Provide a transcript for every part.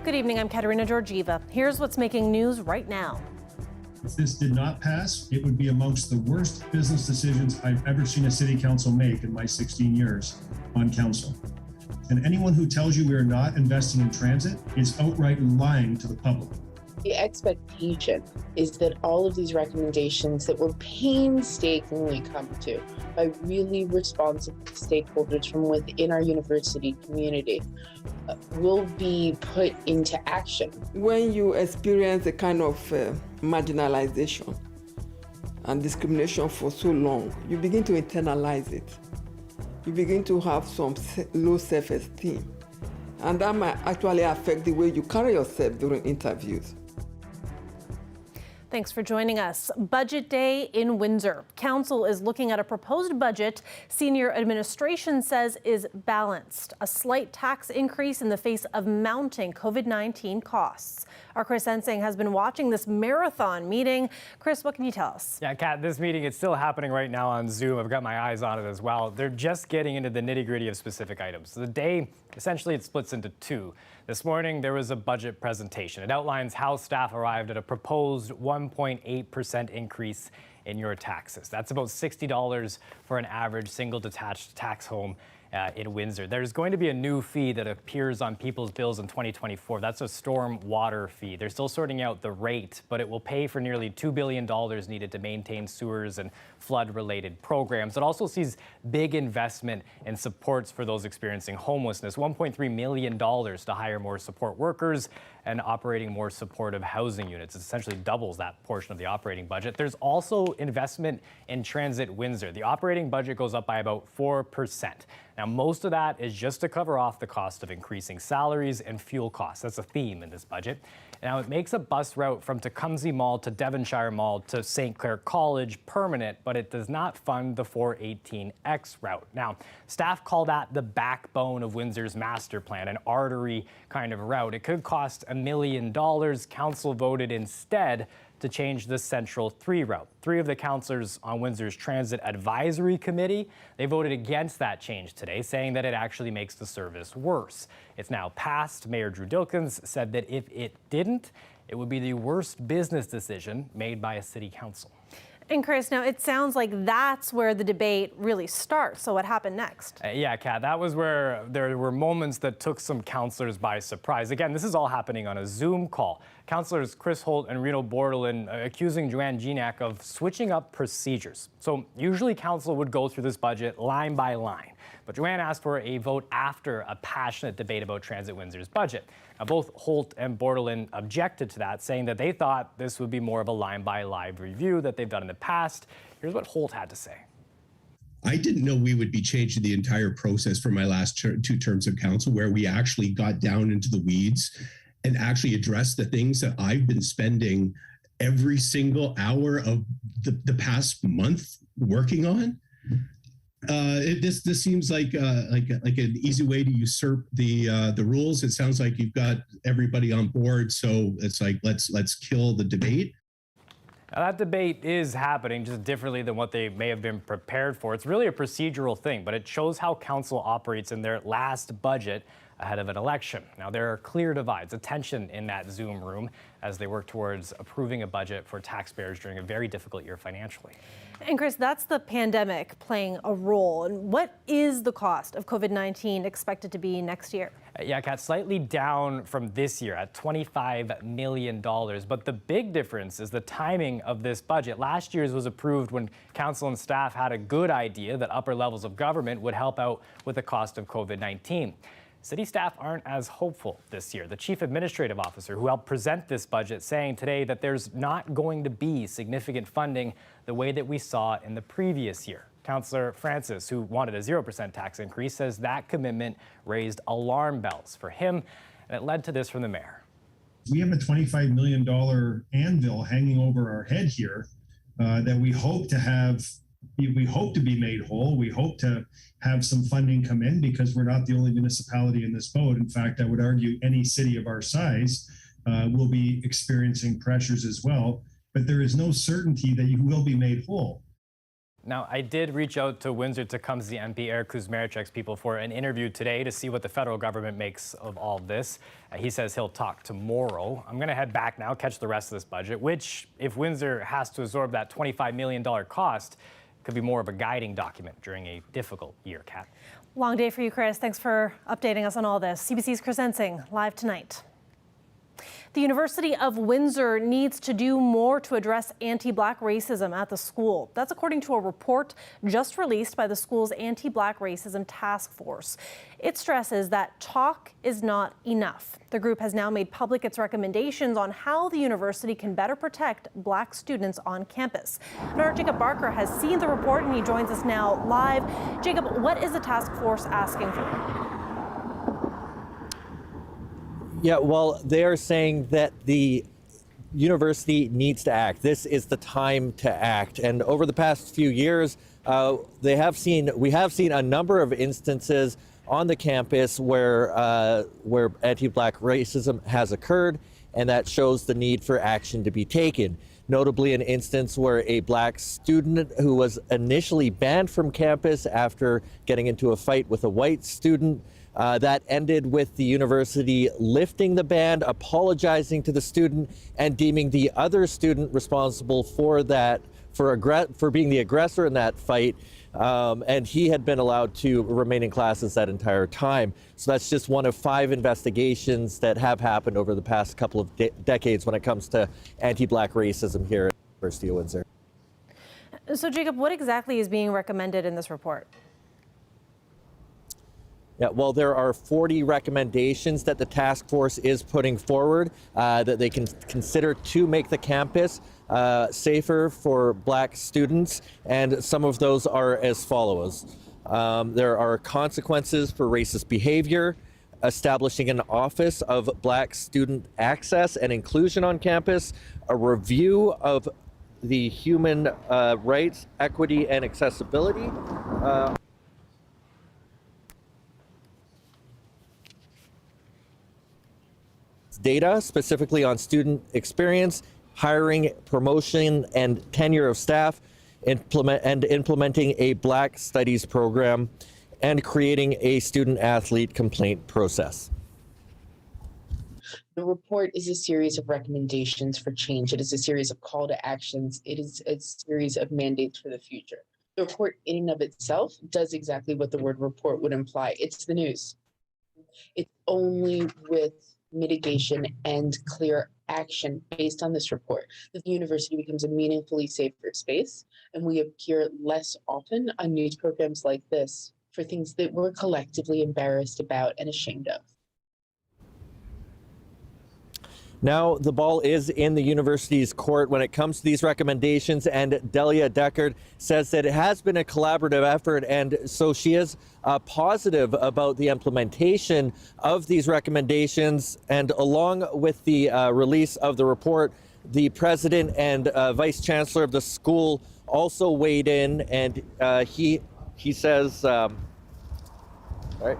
Good evening, I'm Katerina Georgieva. Here's what's making news right now. If this did not pass, it would be amongst the worst business decisions I've ever seen a city council make in my 16 years on council. And anyone who tells you we are not investing in transit is outright lying to the public. The expectation is that all of these recommendations that were painstakingly come to by really responsible stakeholders from within our university community will be put into action. When you experience a kind of marginalization and discrimination for so long, you begin to internalize it. You begin to have some low self-esteem. And that might actually affect the way you carry yourself during interviews. Thanks for joining us. Budget Day in Windsor. Council is looking at a proposed budget senior administration says is balanced. A slight tax increase in the face of mounting COVID-19 costs. Our Chris Ensing has been watching this marathon meeting. Chris, what can you tell us? Yeah, Kat, this meeting is still happening right now on Zoom. I've got my eyes on it as well. They're just getting into the nitty-gritty of specific items. The day, essentially, it splits into two. This morning, there was a budget presentation. It outlines how staff arrived at a proposed 1.8% increase in your taxes. That's about $60 for an average single detached tax home in Windsor. There's going to be a new fee that appears on people's bills in 2024. That's a storm water fee. They're still sorting out the rate, but it will pay for nearly $2 billion needed to maintain sewers and flood-related programs. It also sees big investment in supports for those experiencing homelessness, $1.3 million to hire more support workers and operating more supportive housing units. It essentially doubles that portion of the operating budget. There's also investment in Transit Windsor. The operating budget goes up by about 4%. Now, most of that is just to cover off the cost of increasing salaries and fuel costs. That's a theme in this budget. Now, it makes a bus route from Tecumseh Mall to Devonshire Mall to St. Clair College permanent, but it does not fund the 418X route. Now, staff call that the backbone of Windsor's master plan, an artery kind of route. It could cost $1 million. Council voted instead to change the Central 3 route. 3 of the councillors on Windsor's Transit Advisory Committee, they voted against that change today, saying that it actually makes the service worse. It's now passed. Mayor Drew Dilkens said that if it didn't, it would be the worst business decision made by a city council. And Chris, now it sounds like that's where the debate really starts. So what happened next? Yeah, Kat, that was where there were moments that took some councillors by surprise. Again, this is all happening on a Zoom call. Councillors Chris Holt and Reno Bordelin accusing Joanne Gignac of switching up procedures. So usually council would go through this budget line by line. But Joanne asked for a vote after a passionate debate about Transit Windsor's budget. Now, both Holt and Bordelin objected to that, saying that they thought this would be more of a line-by-line review that they've done in the past. Here's what Holt had to say. I didn't know we would be changing the entire process for my last 2 terms of council, where we actually got down into the weeds and actually addressed the things that I've been spending every single hour of the past month working on. This seems like an easy way to usurp the rules. It sounds like you've got everybody on board, so it's like let's kill the debate. Now, that debate is happening just differently than what they may have been prepared for. It's really a procedural thing, but it shows how council operates in their last budget ahead of an election. Now, there are clear divides, a tension in that Zoom room as they work towards approving a budget for taxpayers during a very difficult year financially. And Chris, that's the pandemic playing a role. And what is the cost of COVID-19 expected to be next year? Yeah, Kat, slightly down from this year at $25 million. But the big difference is the timing of this budget. Last year's was approved when council and staff had a good idea that upper levels of government would help out with the cost of COVID-19. City staff aren't as hopeful this year. The chief administrative officer who helped present this budget saying today that there's not going to be significant funding the way that we saw in the previous year. Councillor Francis, who wanted a 0% tax increase, says that commitment raised alarm bells for him, and it led to this from the mayor. We have a $25 million anvil hanging over our head here that we hope to be made whole. We hope to have some funding come in because we're not the only municipality in this boat. In fact, I would argue any city of our size will be experiencing pressures as well, but there is no certainty that you will be made whole. Now, I did reach out to Windsor-Tecumseh MP Eric Kuzmarichek's people for an interview today to see what the federal government makes of all of this. He says he'll talk tomorrow. I'm going to head back now, catch the rest of this budget, which, if Windsor has to absorb that $25 million cost, could be more of a guiding document during a difficult year, Kat. Long day for you, Chris. Thanks for updating us on all this. CBC's Chris Ensing, live tonight. The University of Windsor needs to do more to address anti-Black racism at the school. That's according to a report just released by the school's Anti-Black Racism Task Force. It stresses that talk is not enough. The group has now made public its recommendations on how the university can better protect Black students on campus. And our Jacob Barker has seen the report and he joins us now live. Jacob, what is the task force asking for? Yeah, well, they are saying that the university needs to act. This is the time to act. And over the past few years, we have seen a number of instances on the campus where anti-Black racism has occurred, and that shows the need for action to be taken. Notably, an instance where a Black student who was initially banned from campus after getting into a fight with a white student, that ended with the university lifting the ban, apologizing to the student, and deeming the other student responsible for that, for being the aggressor in that fight. And he had been allowed to remain in classes that entire time. So that's just one of 5 investigations that have happened over the past couple of decades when it comes to anti-Black racism here at the University of Windsor. So, Jacob, what exactly is being recommended in this report? Yeah, well, there are 40 recommendations that the task force is putting forward that they can consider to make the campus safer for Black students, and some of those are as follows. There are consequences for racist behavior, establishing an office of Black student access and inclusion on campus, a review of the human rights, equity, and accessibility. Data specifically on student experience, hiring, promotion, and tenure of staff, implementing a Black Studies program, and creating a student-athlete complaint process. The report is a series of recommendations for change. It is a series of call to actions. It is a series of mandates for the future. The report in and of itself does exactly what the word report would imply. It's the news. It's only with mitigation and clear action based on this report that the university becomes a meaningfully safer space, and we appear less often on news programs like this for things that we're collectively embarrassed about and ashamed of. Now the ball is in the university's court when it comes to these recommendations, and Delia Deckard says that it has been a collaborative effort, and so she is positive about the implementation of these recommendations. And along with the release of the report, the president and vice chancellor of the school also weighed in, and he says, all right.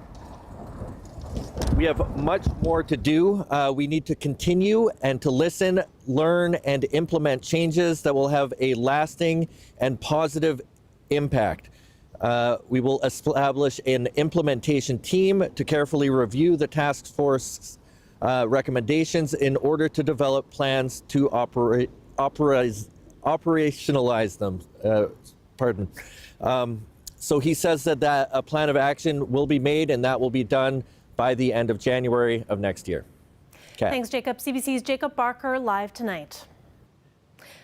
We have much more to do. We need to continue and to listen, learn, and implement changes that will have a lasting and positive impact. We will establish an implementation team to carefully review the task force recommendations in order to develop plans to operationalize them. So he says that a plan of action will be made, and that will be done by the end of January of next year. Kat. Thanks, Jacob. CBC's Jacob Barker live tonight.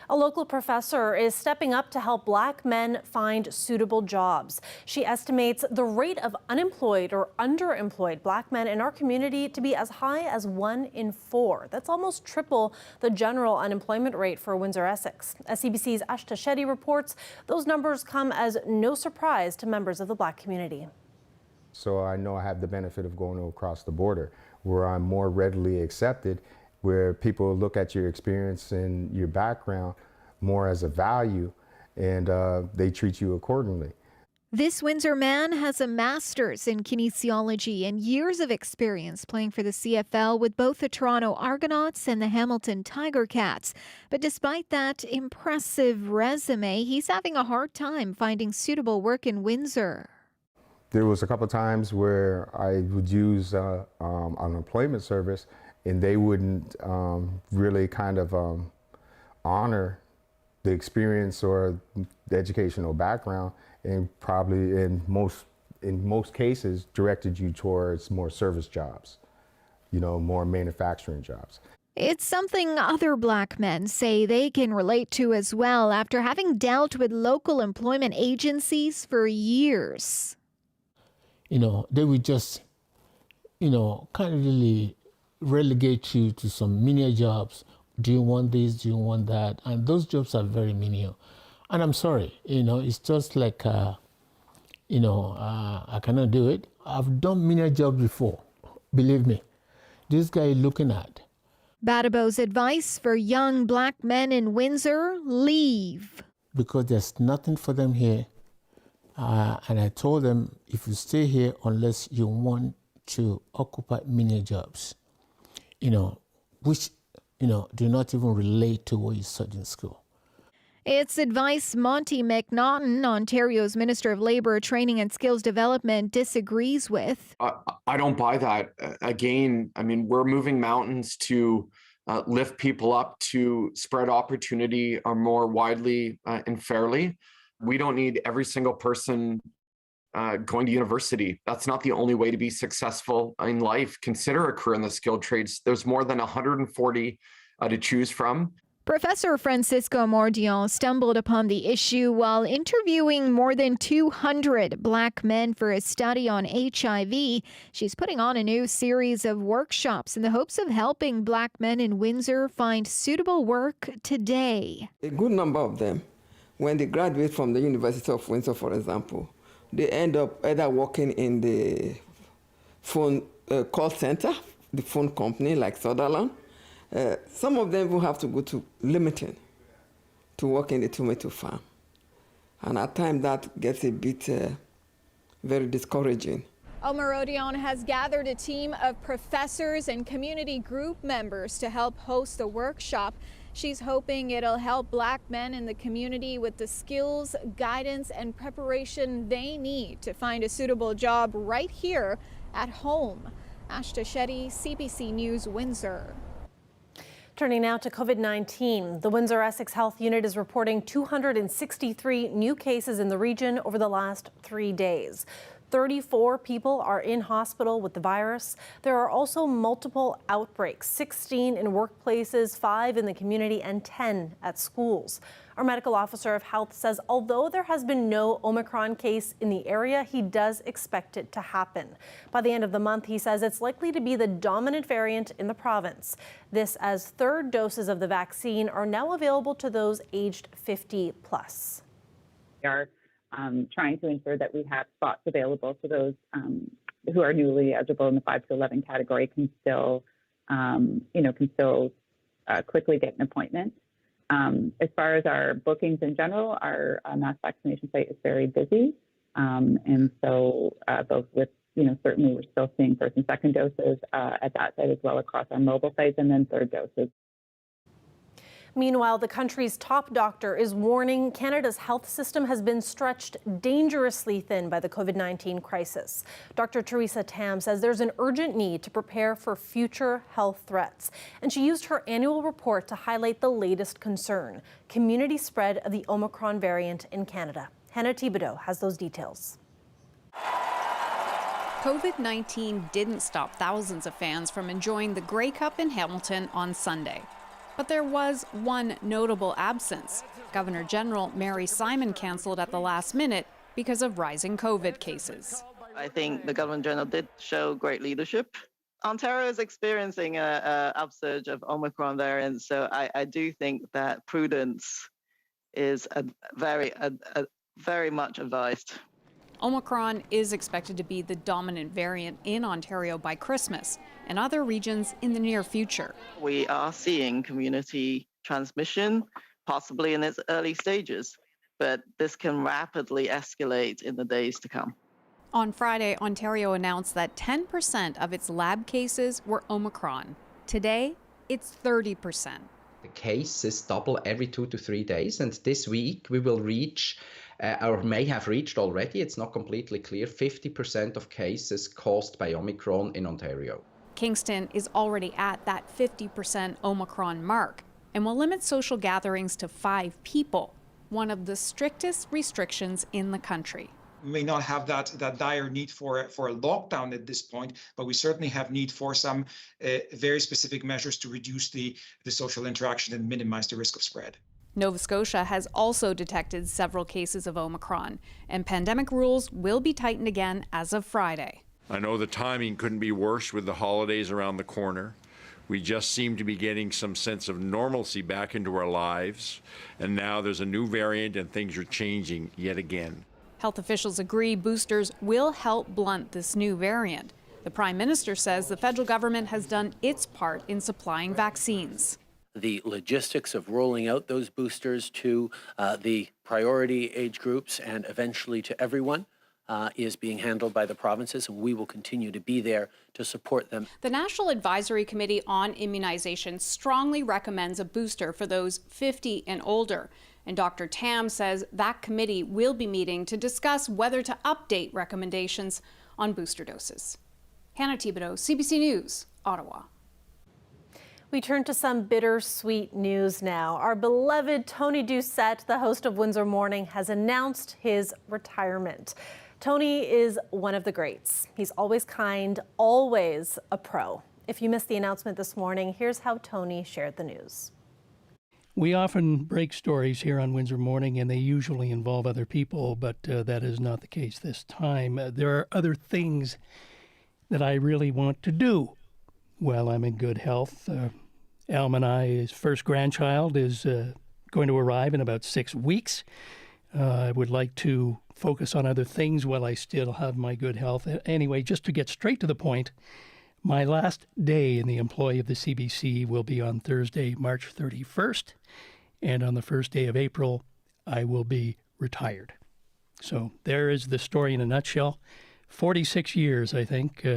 A local professor is stepping up to help Black men find suitable jobs. She estimates the rate of unemployed or underemployed Black men in our community to be as high as 1 in 4. That's almost triple the general unemployment rate for Windsor-Essex. As CBC's Ashta Shetty reports, those numbers come as no surprise to members of the Black community. So I know I have the benefit of going across the border, where I'm more readily accepted, where people look at your experience and your background more as a value, and they treat you accordingly. This Windsor man has a master's in kinesiology and years of experience playing for the CFL with both the Toronto Argonauts and the Hamilton Tiger Cats. But despite that impressive resume, he's having a hard time finding suitable work in Windsor. There was a couple of times where I would use an employment service, and they wouldn't really kind of honor the experience or the educational background, and probably in most cases directed you towards more service jobs, more manufacturing jobs. It's something other Black men say they can relate to as well after having dealt with local employment agencies for years. They would just, kind of really relegate you to some menial jobs. Do you want this? Do you want that? And those jobs are very menial. And I'm sorry, it's just like, I cannot do it. I've done menial jobs before, believe me. This guy looking at. Badabo's advice for young Black men in Windsor: leave. Because there's nothing for them here. And I told them, if you stay here, unless you want to occupy menial jobs, which, do not even relate to what you studied in school. It's advice Monty McNaughton, Ontario's Minister of Labour, Training and Skills Development, disagrees with. I don't buy that. Again, we're moving mountains to lift people up, to spread opportunity more widely and fairly. We don't need every single person going to university. That's not the only way to be successful in life. Consider a career in the skilled trades. There's more than 140 to choose from. Professor Francisco Mordion stumbled upon the issue while interviewing more than 200 Black men for a study on HIV. She's putting on a new series of workshops in the hopes of helping Black men in Windsor find suitable work today. A good number of them, when they graduate from the University of Windsor, for example, they end up either working in the phone call center, the phone company like Sutherland. Some of them will have to go to Limited to work in the tomato farm. And at times that gets a bit very discouraging. Omarodion has gathered a team of professors and community group members to help host the workshop. She's hoping it'll help Black men in the community with the skills, guidance, and preparation they need to find a suitable job right here at home. Ashta Shetty, CBC News, Windsor. Turning now to COVID-19, the Windsor Essex Health Unit is reporting 263 new cases in the region over the last 3 days. 34 people are in hospital with the virus. There are also multiple outbreaks, 16 in workplaces, 5 in the community, and 10 at schools. Our medical officer of health says although there has been no Omicron case in the area, he does expect it to happen. By the end of the month, he says it's likely to be the dominant variant in the province. This as third doses of the vaccine are now available to those aged 50 plus. We are trying to ensure that we have spots available so those who are newly eligible in the 5 to 11 category can still, quickly get an appointment. As far as our bookings in general, our mass vaccination site is very busy. And so both with, certainly we're still seeing first and second doses at that site as well across our mobile sites, and then third doses. Meanwhile, the country's top doctor is warning Canada's health system has been stretched dangerously thin by the COVID-19 crisis. Dr. Theresa Tam says there's an urgent need to prepare for future health threats. And she used her annual report to highlight the latest concern, community spread of the Omicron variant in Canada. Hannah Thibodeau has those details. COVID-19 didn't stop thousands of fans from enjoying the Grey Cup in Hamilton on Sunday. But there was one notable absence. Governor General Mary Simon cancelled at the last minute because of rising COVID cases. I think the Governor General did show great leadership. Ontario is experiencing an upsurge of Omicron variants, so I do think that prudence is very much advised. Omicron is expected to be the dominant variant in Ontario by Christmas and other regions in the near future. We are seeing community transmission, possibly in its early stages. but this can rapidly escalate in the days to come. On Friday, Ontario announced that 10% of its lab cases were Omicron. Today, it's 30%. The cases double every 2 to 3 days, and this week we will reach, or may have reached already, it's not completely clear, 50% of cases caused by Omicron in Ontario. Kingston is already at that 50% Omicron mark and will limit social gatherings to 5 people, one of the strictest restrictions in the country. We may not have that dire need for a lockdown at this point, but we certainly have need for some very specific measures to reduce the social interaction and minimize the risk of spread. Nova Scotia has also detected several cases of Omicron, and pandemic rules will be tightened again as of Friday. I know the timing couldn't be worse with the holidays around the corner. We just seem to be getting some sense of normalcy back into our lives, and now there's a new variant and things are changing yet again. Health officials agree boosters will help blunt this new variant. The Prime Minister says the federal government has done its part in supplying vaccines. The logistics of rolling out those boosters to the priority age groups and eventually to everyone is being handled by the provinces, and we will continue to be there to support them. The National Advisory Committee on Immunization strongly recommends a booster for those 50 and older. And Dr. Tam says that committee will be meeting to discuss whether to update recommendations on booster doses. Hannah Thibodeau, CBC News, Ottawa. We turn to some bittersweet news now. Our beloved Tony Doucette, the host of Windsor Morning, has announced his retirement. Tony is one of the greats. He's always kind, always a pro. If you missed the announcement this morning, here's how Tony shared the news. We often break stories here on Windsor Morning, and they usually involve other people, but that is not the case this time. There are other things that I really want to do while I'm in good health. Alma and I, his first grandchild, is going to arrive in about 6 weeks. I would like to focus on other things while I still have my good health. Anyway, just to get straight to the point, my last day in the employ of the CBC will be on Thursday, March 31st, and on the first day of April, I will be retired. So there is the story in a nutshell. 46 years, I think,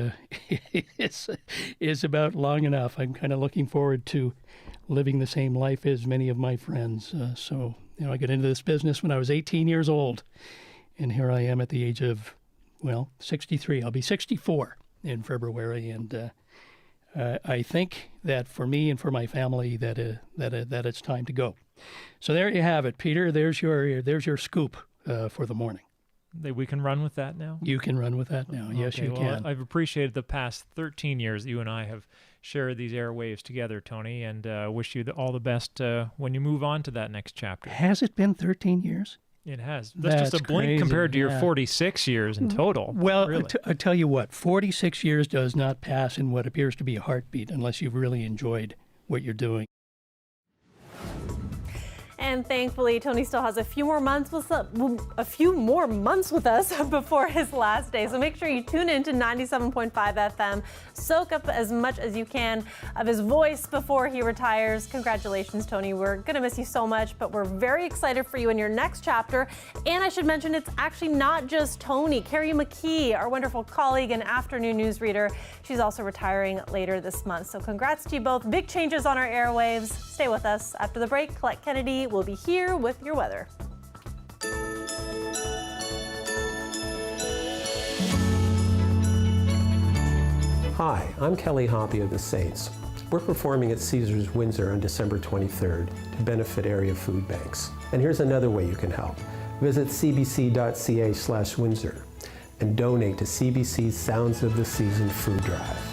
is about long enough. I'm kind of looking forward to living the same life as many of my friends. So, I got into this business when I was 18 years old, and here I am at the age of, 63. I'll be 64 in February, and I think that for me and for my family that it's time to go. So there you have it, Peter. There's your scoop for the morning. We can run with that now? You can run with that now. Yes, you can. I've appreciated the past 13 years that you and I have shared these airwaves together, Tony, and wish you all the best when you move on to that next chapter. Has it been 13 years? It has. That's just a blink crazy. compared to your 46 years in total. Well, really. I tell you what, 46 years does not pass in what appears to be a heartbeat unless you've really enjoyed what you're doing. And thankfully, Tony still has a few more months with us before his last day. So make sure you tune in to 97.5 FM. Soak up as much as you can of his voice before he retires. Congratulations, Tony. We're going to miss you so much, but we're very excited for you in your next chapter. And I should mention, it's actually not just Tony. Carrie McKee, our wonderful colleague and afternoon newsreader, she's also retiring later this month. So congrats to you both. Big changes on our airwaves. Stay with us. After the break, Colette Kennedy will be here with your weather. Hi, I'm Kelly Hoppy of the Saints. We're performing at Caesars Windsor on December 23rd to benefit area food banks. And here's another way you can help. Visit cbc.ca/Windsor and donate to CBC's Sounds of the Season food drive.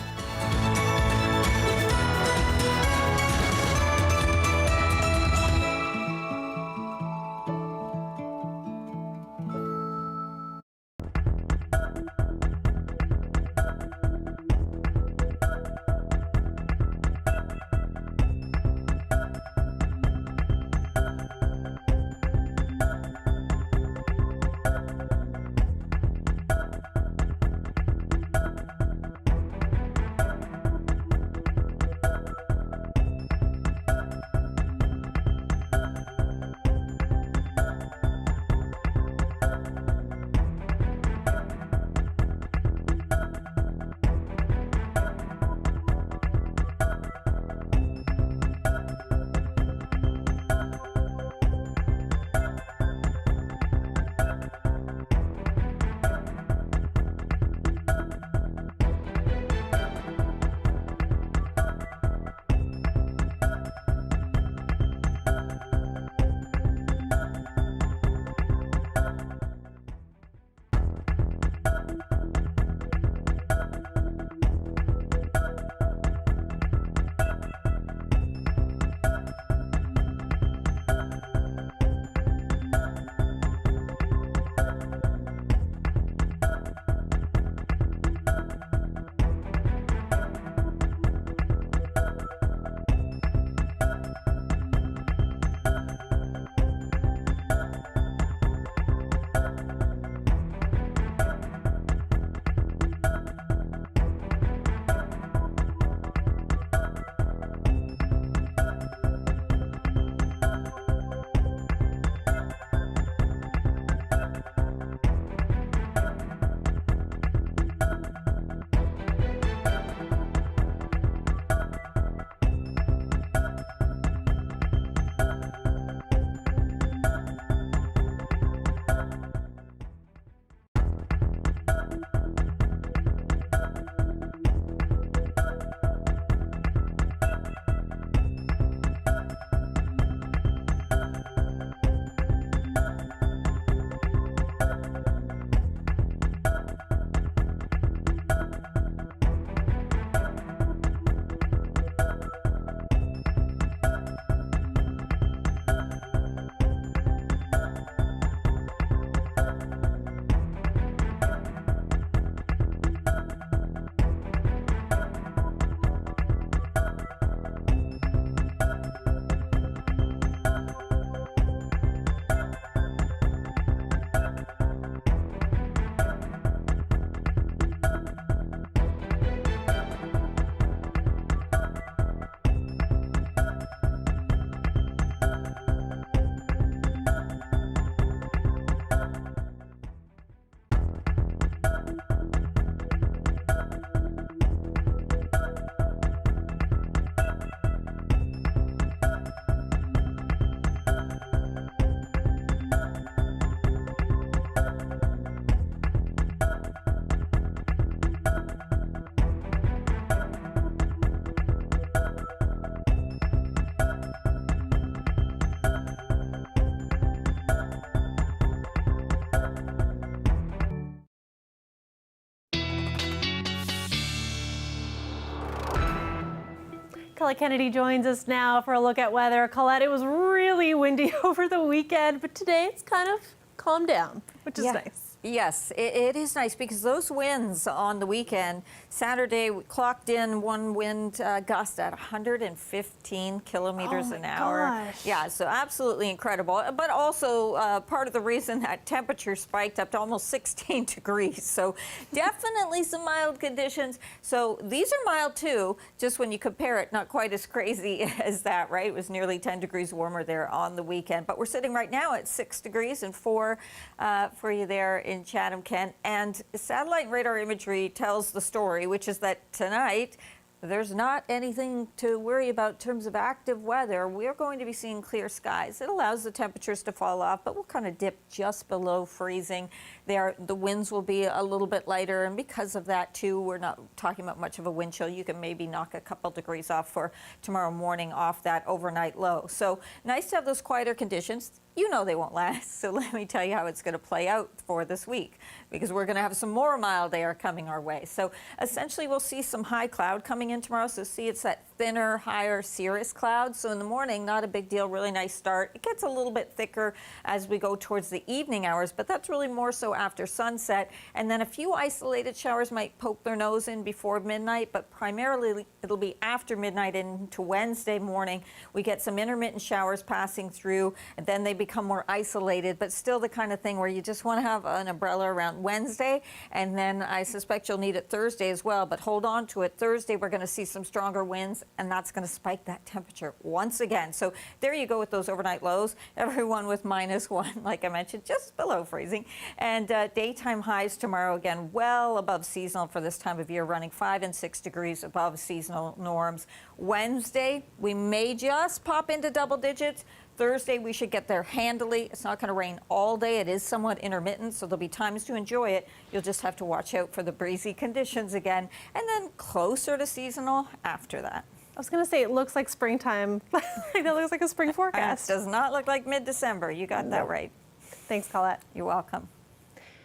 Colette Kennedy joins us now for a look at weather. Colette, it was really windy over the weekend, but today it's kind of calmed down, which is nice. Yes, it is nice because those winds on the weekend, Saturday, we clocked in one wind gust at 115 kilometers an hour. Gosh. Yeah, so absolutely incredible. But also part of the reason that temperature spiked up to almost 16 degrees. So definitely some mild conditions. So these are mild too, just when you compare it, not quite as crazy as that, right? It was nearly 10 degrees warmer there on the weekend. But we're sitting right now at 6 degrees and 4 for you there in Chatham, Kent. And satellite and radar imagery tells the story, which is that tonight there's not anything to worry about in terms of active weather. We're going to be seeing clear skies. It allows the temperatures to fall off, but we'll kind of dip just below freezing. The winds will be a little bit lighter, and because of that too, we're not talking about much of a wind chill. You can maybe knock a couple degrees off for tomorrow morning off that overnight low. So nice to have those quieter conditions. You know they won't last, so let me tell you how it's going to play out for this week, because we're going to have some more mild air coming our way. So essentially we'll see some high cloud coming in tomorrow. So see, it's that thinner, higher cirrus cloud. So in the morning, not a big deal, really nice start. It gets a little bit thicker as we go towards the evening hours, but that's really more so after sunset. And then a few isolated showers might poke their nose in before midnight, but primarily it'll be after midnight into Wednesday morning. We get some intermittent showers passing through, and then they become more isolated, but still the kind of thing where you just want to have an umbrella around Wednesday, and then I suspect you'll need it Thursday as well, but hold on to it. Thursday we're going to see some stronger winds, and that's going to spike that temperature once again. So there you go with those overnight lows. Everyone with -1, like I mentioned, just below freezing. And daytime highs tomorrow, again, well above seasonal for this time of year, running 5 and 6 degrees above seasonal norms. Wednesday, we may just pop into double digits. Thursday, we should get there handily. It's not going to rain all day. It is somewhat intermittent, so there'll be times to enjoy it. You'll just have to watch out for the breezy conditions again, and then closer to seasonal after that. I was going to say, it looks like springtime. It looks like a spring forecast. It does not look like mid-December. You got that right. Thanks, Colette. You're welcome.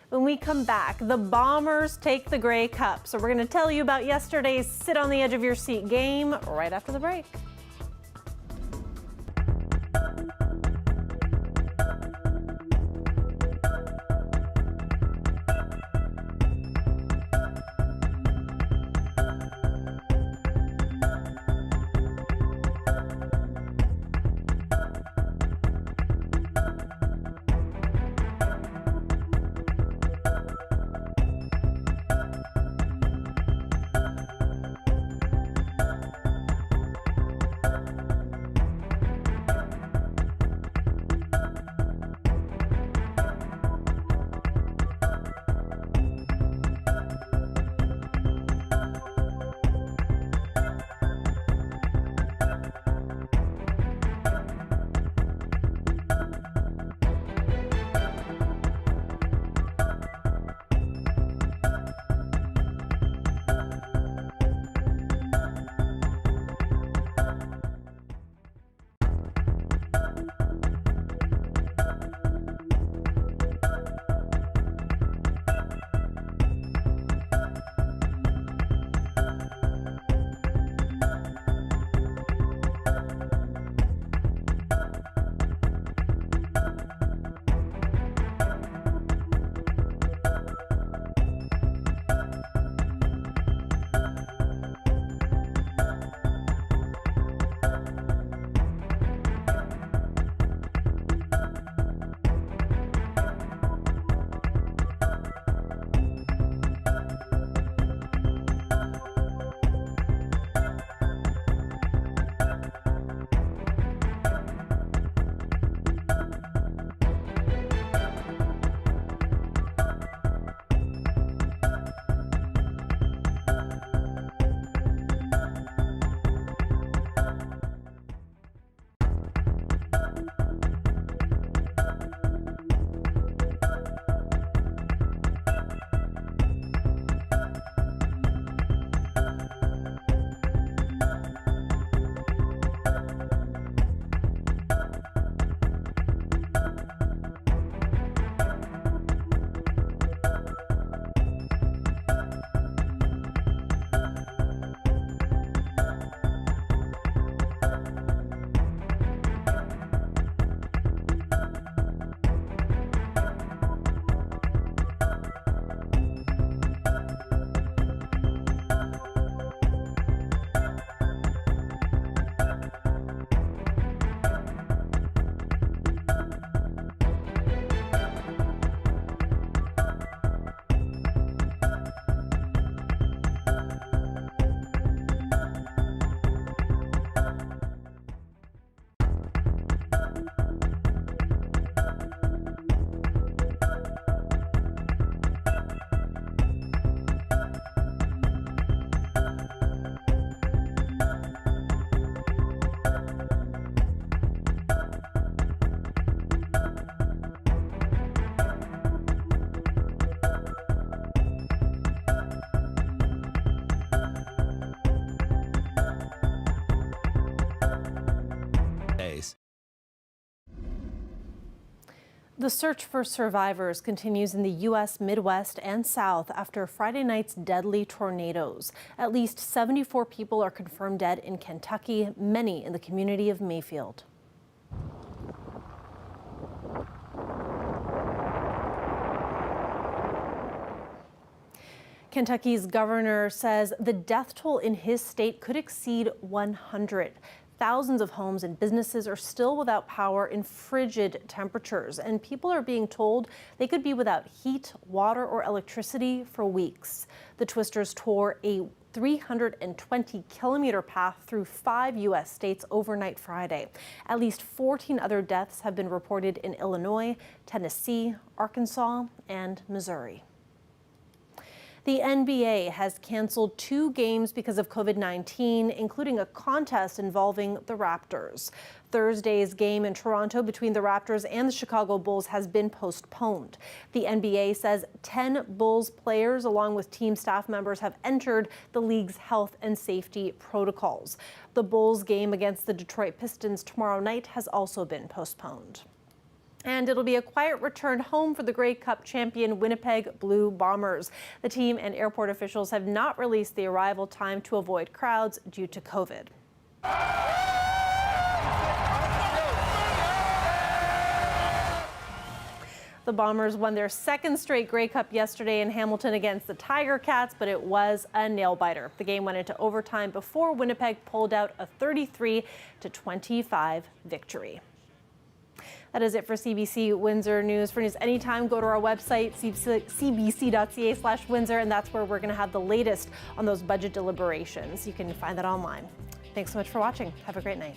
When we come back, the Bombers take the Grey Cup. So we're going to tell you about yesterday's sit on the edge of your seat game right after the break. The search for survivors continues in the U.S. Midwest and South after Friday night's deadly tornadoes. At least 74 people are confirmed dead in Kentucky, many in the community of Mayfield. Kentucky's governor says the death toll in his state could exceed 100. Thousands of homes and businesses are still without power in frigid temperatures, and people are being told they could be without heat, water, or electricity for weeks. The twisters tore a 320-kilometer path through 5 U.S. states overnight Friday. At least 14 other deaths have been reported in Illinois, Tennessee, Arkansas, and Missouri. The NBA has canceled 2 games because of COVID-19, including a contest involving the Raptors. Thursday's game in Toronto between the Raptors and the Chicago Bulls has been postponed. The NBA says 10 Bulls players, along with team staff members, have entered the league's health and safety protocols. The Bulls game against the Detroit Pistons tomorrow night has also been postponed. And it'll be a quiet return home for the Grey Cup champion Winnipeg Blue Bombers. The team and airport officials have not released the arrival time to avoid crowds due to COVID. The Bombers won their 2nd straight Grey Cup yesterday in Hamilton against the Tiger Cats, but it was a nail-biter. The game went into overtime before Winnipeg pulled out a 33-25 victory. That is it for CBC Windsor News. For news anytime, go to our website, cbc.ca/Windsor, and that's where we're going to have the latest on those budget deliberations. You can find that online. Thanks so much for watching. Have a great night.